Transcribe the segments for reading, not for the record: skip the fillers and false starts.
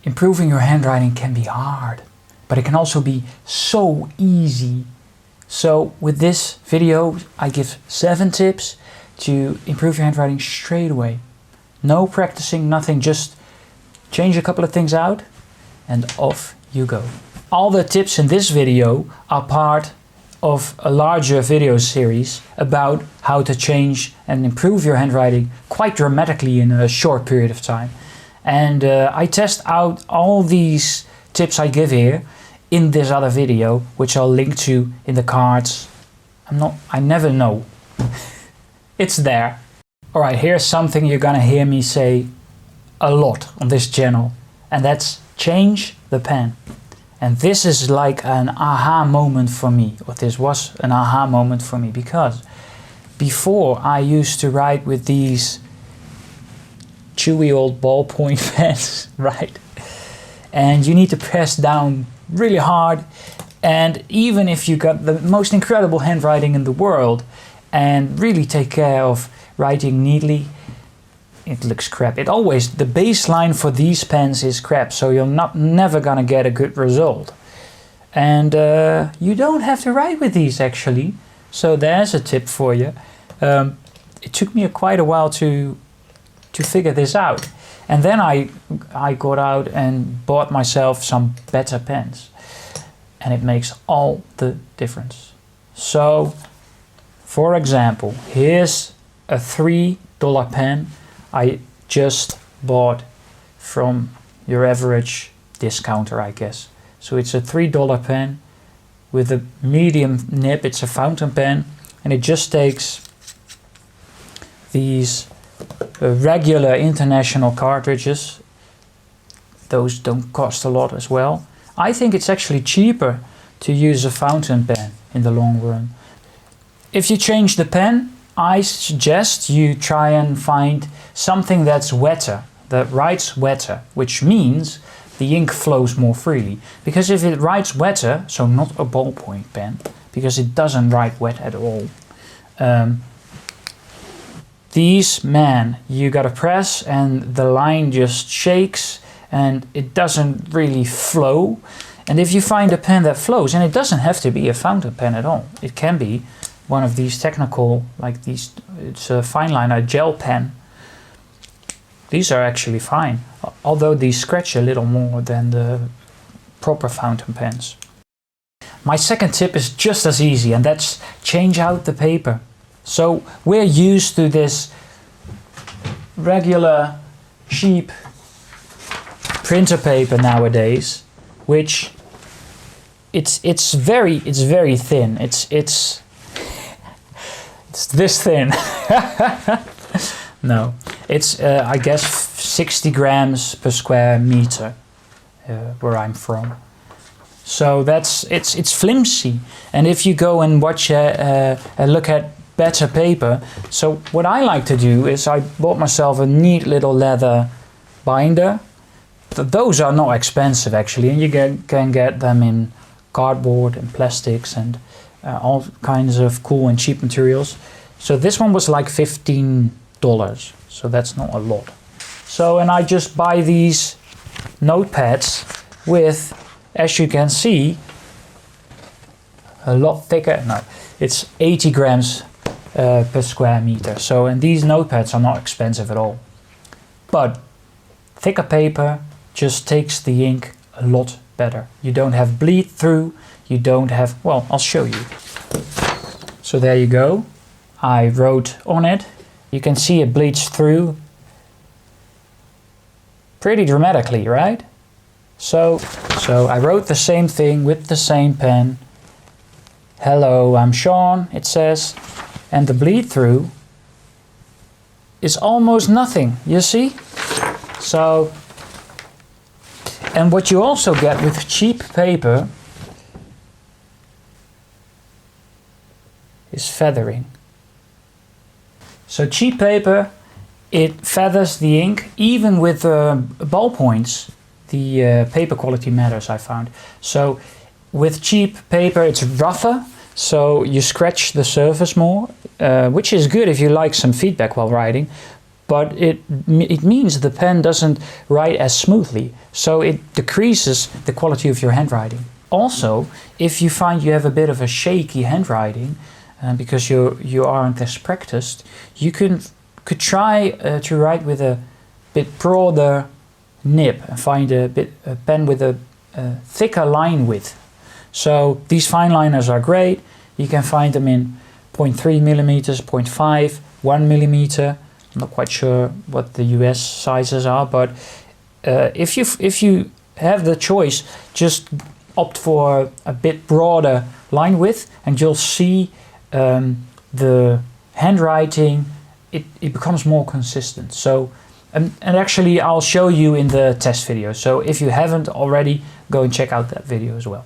Improving your handwriting can be hard, but it can also be so easy. So with this video, I give 7 tips to improve your handwriting straight away. No practicing, nothing, just change a couple of things out and off you go. All the tips in this video are part of a larger video series about how to change and improve your handwriting quite dramatically in a short period of time. And I test out all these tips I give here in this other video, which I'll link to in the cards. I never know. It's there. Alright, here's something you're gonna hear me say a lot on this channel, and that's change the pen. And this is like an aha moment for me, or this was an aha moment for me, because before I used to write with these chewy old ballpoint pens, right? And you need to press down really hard, and even if you got the most incredible handwriting in the world and really take care of writing neatly, it looks crap. The baseline for these pens is crap, so you're never gonna get a good result. And you don't have to write with these actually, so there's a tip for you. It took me quite a while to figure this out, and then I got out and bought myself some better pens, and it makes all the difference. So for example, here's a $3 pen I just bought from your average discounter, I guess. So it's a $3 pen with a medium nib. It's a fountain pen, and it just takes these regular international cartridges. Those don't cost a lot as well. I think it's actually cheaper to use a fountain pen in the long run. If you change the pen, I suggest you try and find something that's wetter, that writes wetter, which means the ink flows more freely. Because if it writes wetter, so not a ballpoint pen, because it doesn't write wet at all. These, man, you gotta press and the line just shakes and it doesn't really flow. And if you find a pen that flows, and it doesn't have to be a fountain pen at all, it can be one of these technical, like these, it's a fine liner gel pen. These are actually fine, although these scratch a little more than the proper fountain pens. My second tip is just as easy, and that's change out the paper. So we're used to this regular cheap printer paper nowadays, which it's very thin. It's this thin. No, it's I guess 60 grams per square meter where I'm from. So it's flimsy. And if you go and watch look at better paper, so what I like to do is I bought myself a neat little leather binder. Those are not expensive actually, and you can get them in cardboard and plastics and all kinds of cool and cheap materials. So this one was like $15, so that's not a lot. So, and I just buy these notepads with, as you can see, a lot thicker. No, it's 80 grams per square meter. So, and these notepads are not expensive at all. But thicker paper just takes the ink a lot better. You don't have bleed through, you don't have, well, I'll show you. So there you go. I wrote on it. You can see it bleeds through pretty dramatically, right? So I wrote the same thing with the same pen. Hello, I'm Sean, it says. And the bleed through is almost nothing, you see? So, and what you also get with cheap paper is feathering. So cheap paper, it feathers the ink, even with ballpoints. The paper quality matters, I found. So with cheap paper, it's rougher, so you scratch the surface more, which is good if you like some feedback while writing. but it means the pen doesn't write as smoothly, so it decreases the quality of your handwriting. Also, if you find you have a bit of a shaky handwriting, because you aren't as practiced, you could try to write with a bit broader nib and find a pen with a thicker line width. So these fine liners are great. You can find them in 0.3 millimeters, 0.5, 1 millimeter. I'm not quite sure what the US sizes are, but if you have the choice, just opt for a bit broader line width, and you'll see the handwriting, it becomes more consistent. So and actually I'll show you in the test video, so if you haven't already, go and check out that video as well.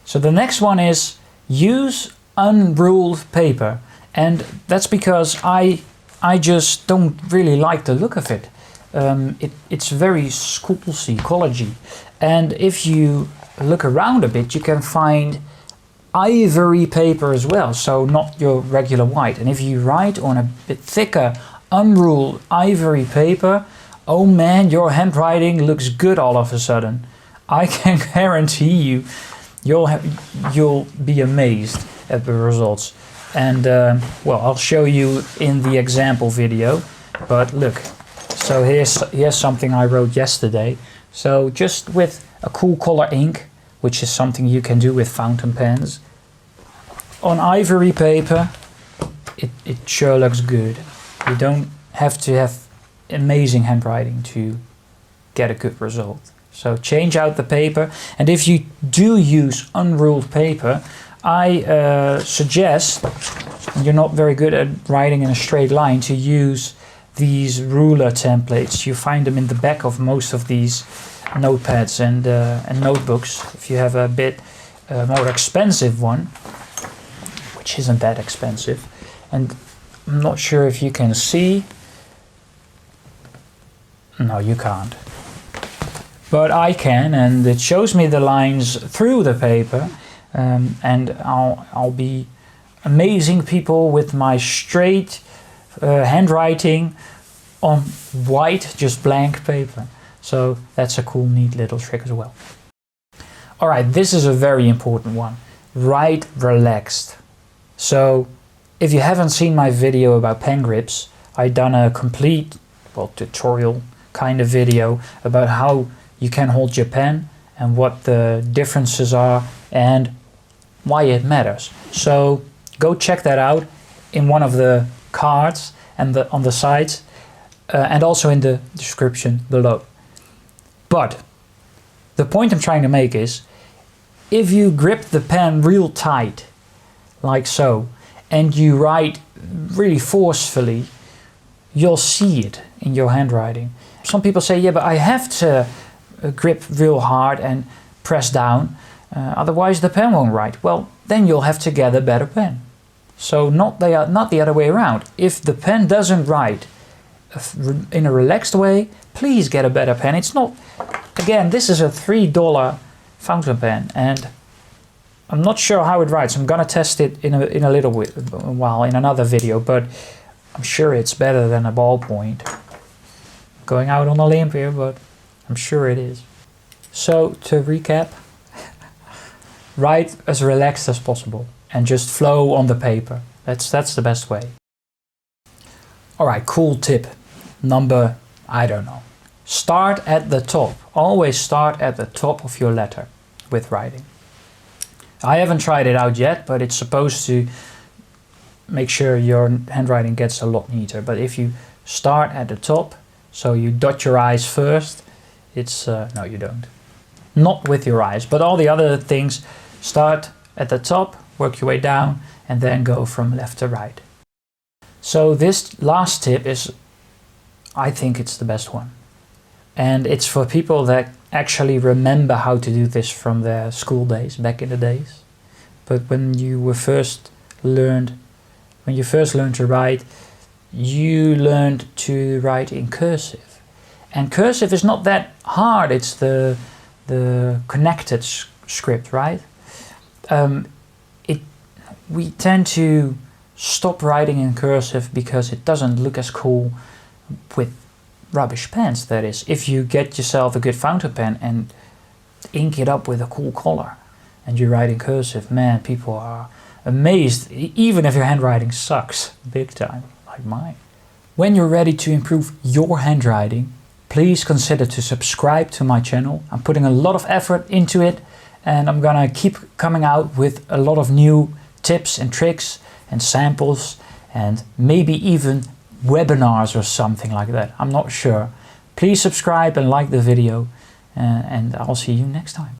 So the next one is use unruled paper, and that's because I just don't really like the look of it. It's very schoolsy, collegey, and if you look around a bit, you can find ivory paper as well, so not your regular white. And if you write on a bit thicker unruled ivory paper, oh man, your handwriting looks good all of a sudden. I can guarantee you, you'll be amazed at the results. And well, I'll show you in the example video, but look, so here's something I wrote yesterday. So just with a cool color ink, which is something you can do with fountain pens, on ivory paper, it sure looks good. You don't have to have amazing handwriting to get a good result. So change out the paper, and if you do use unruled paper, I suggest, and you're not very good at writing in a straight line, to use these ruler templates. You find them in the back of most of these notepads and notebooks. If you have a bit more expensive one, which isn't that expensive, and I'm not sure if you can see. No, you can't. But I can, and it shows me the lines through the paper, and I'll be amazing people with my straight handwriting on white, just blank paper. So that's a cool, neat little trick as well. Alright, this is a very important one. Write relaxed. So if you haven't seen my video about pen grips, I've done a complete, well, tutorial kind of video about how you can hold your pen and what the differences are and why it matters. So go check that out in one of the cards and on the sides, and also in the description below. But the point I'm trying to make is, if you grip the pen real tight, like so, and you write really forcefully, you'll see it in your handwriting. Some people say, yeah, but I have to grip real hard and press down, otherwise the pen won't write. Well, then you'll have to get a better pen. So not the other way around. If the pen doesn't write in a relaxed way, please get a better pen. It's not, again, this is a $3 fountain pen, and I'm not sure how it writes. I'm gonna test it in a little while in another video, but I'm sure it's better than a ballpoint. Going out on a limb here, but I'm sure it is. So to recap, write as relaxed as possible and just flow on the paper. That's the best way. Alright, cool tip. Number, I don't know. Start at the top. Always start at the top of your letter with writing. I haven't tried it out yet, but it's supposed to make sure your handwriting gets a lot neater. But if you start at the top, so you dot your I's first, it's, no you don't. Not with your I's, but all the other things, start at the top, work your way down, and then go from left to right. So this last tip is, I think it's the best one. And it's for people that actually remember how to do this from their school days, back in the days. But when you first learned to write, you learned to write in cursive. And cursive is not that hard, it's the connected script, right? We tend to stop writing in cursive because it doesn't look as cool with rubbish pens. That is, if you get yourself a good fountain pen and ink it up with a cool color and you write in cursive, man, people are amazed, even if your handwriting sucks big time, like mine. When you're ready to improve your handwriting, please consider to subscribe to my channel. I'm putting a lot of effort into it, and I'm gonna keep coming out with a lot of new tips and tricks and samples, and maybe even webinars or something like that. I'm not sure. Please subscribe and like the video, and I'll see you next time.